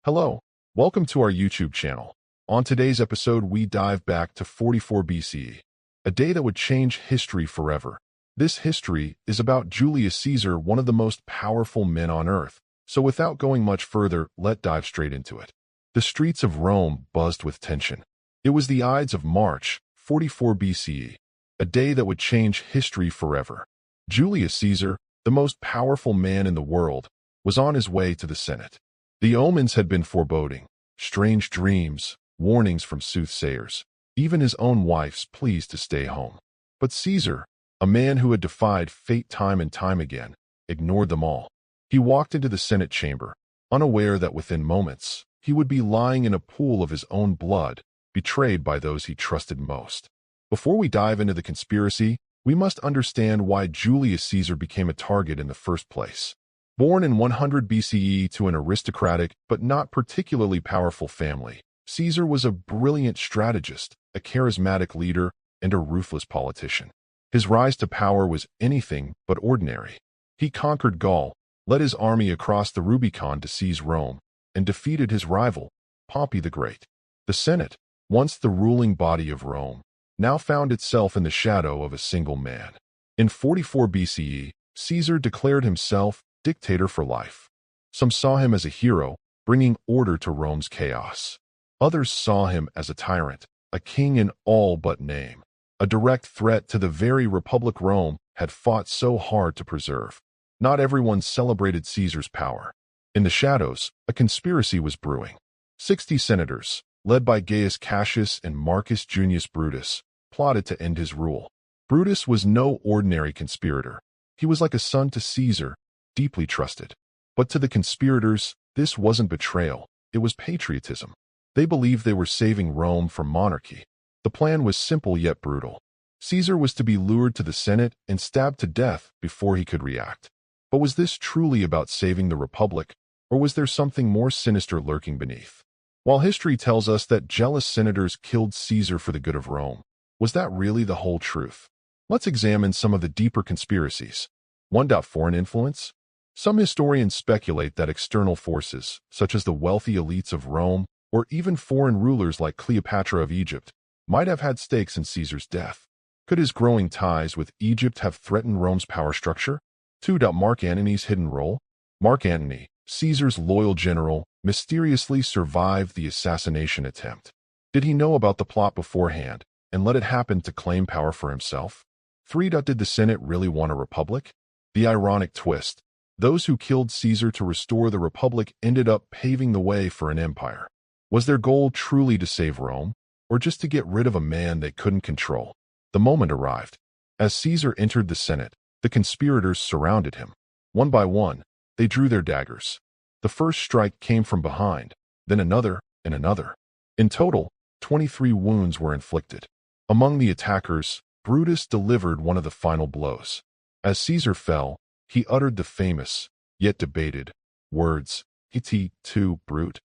Hello, welcome to our YouTube channel. On today's episode, we dive back to 44 BCE, a day that would change history forever. This history is about Julius Caesar, one of the most powerful men on earth. So without going much further, let's dive straight into it. The streets of Rome buzzed with tension. It was the Ides of March, 44 BCE, a day that would change history forever. Julius Caesar, the most powerful man in the world, was on his way to the Senate. The omens had been foreboding, strange dreams, warnings from soothsayers, even his own wife's pleas to stay home. But Caesar, a man who had defied fate time and time again, ignored them all. He walked into the Senate chamber, unaware that within moments, he would be lying in a pool of his own blood, betrayed by those he trusted most. Before we dive into the conspiracy, we must understand why Julius Caesar became a target in the first place. Born in 100 BCE to an aristocratic but not particularly powerful family, Caesar was a brilliant strategist, a charismatic leader, and a ruthless politician. His rise to power was anything but ordinary. He conquered Gaul, led his army across the Rubicon to seize Rome, and defeated his rival, Pompey the Great. The Senate, once the ruling body of Rome, now found itself in the shadow of a single man. In 44 BCE, Caesar declared himself dictator for life. Some saw him as a hero, bringing order to Rome's chaos. Others saw him as a tyrant, a king in all but name, a direct threat to the very republic Rome had fought so hard to preserve. Not everyone celebrated Caesar's power. In the shadows, a conspiracy was brewing. 60 senators, led by Gaius Cassius and Marcus Junius Brutus, plotted to end his rule. Brutus was no ordinary conspirator. He was like a son to Caesar, deeply trusted. But to the conspirators, this wasn't betrayal, it was patriotism. They believed they were saving Rome from monarchy. The plan was simple yet brutal. Caesar was to be lured to the Senate and stabbed to death before he could react. But was this truly about saving the Republic, or was there something more sinister lurking beneath? While history tells us that jealous senators killed Caesar for the good of Rome, was that really the whole truth? Let's examine some of the deeper conspiracies. 1. Foreign influence. Some historians speculate that external forces, such as the wealthy elites of Rome, or even foreign rulers like Cleopatra of Egypt, might have had stakes in Caesar's death. Could his growing ties with Egypt have threatened Rome's power structure? 2. Mark Antony's hidden role. Mark Antony, Caesar's loyal general, mysteriously survived the assassination attempt. Did he know about the plot beforehand and let it happen to claim power for himself? 3. Did the Senate really want a republic? The ironic twist. Those who killed Caesar to restore the republic ended up paving the way for an empire. Was their goal truly to save Rome, or just to get rid of a man they couldn't control? The moment arrived. As Caesar entered the Senate, the conspirators surrounded him. One by one, they drew their daggers. The first strike came from behind, then another and another. In total, 23 wounds were inflicted. Among the attackers, Brutus delivered one of the final blows. As Caesar fell, he uttered the famous, yet debated, words, "Iti tu, Brute,"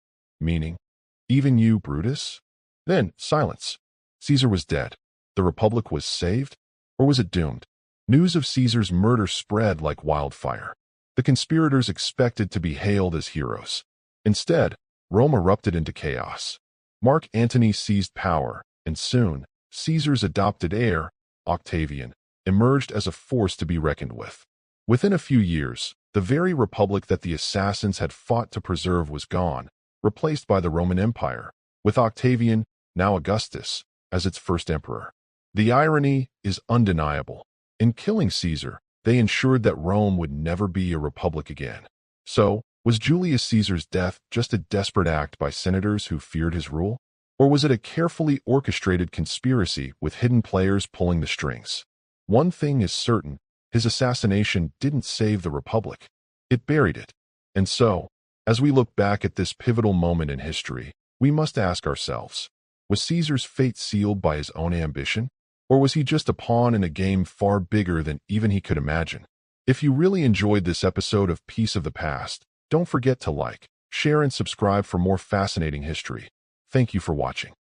meaning, "Even you, Brutus?" Then, silence. Caesar was dead. The Republic was saved? Or was it doomed? News of Caesar's murder spread like wildfire. The conspirators expected to be hailed as heroes. Instead, Rome erupted into chaos. Mark Antony seized power, and soon, Caesar's adopted heir, Octavian, emerged as a force to be reckoned with. Within a few years, the very republic that the assassins had fought to preserve was gone, replaced by the Roman Empire, with Octavian, now Augustus, as its first emperor. The irony is undeniable. In killing Caesar, they ensured that Rome would never be a republic again. So, was Julius Caesar's death just a desperate act by senators who feared his rule? Or was it a carefully orchestrated conspiracy with hidden players pulling the strings? One thing is certain, his assassination didn't save the Republic. It buried it. And so, as we look back at this pivotal moment in history, we must ask ourselves, was Caesar's fate sealed by his own ambition? Or was he just a pawn in a game far bigger than even he could imagine? If you really enjoyed this episode of Piece of the Past, don't forget to like, share, and subscribe for more fascinating history. Thank you for watching.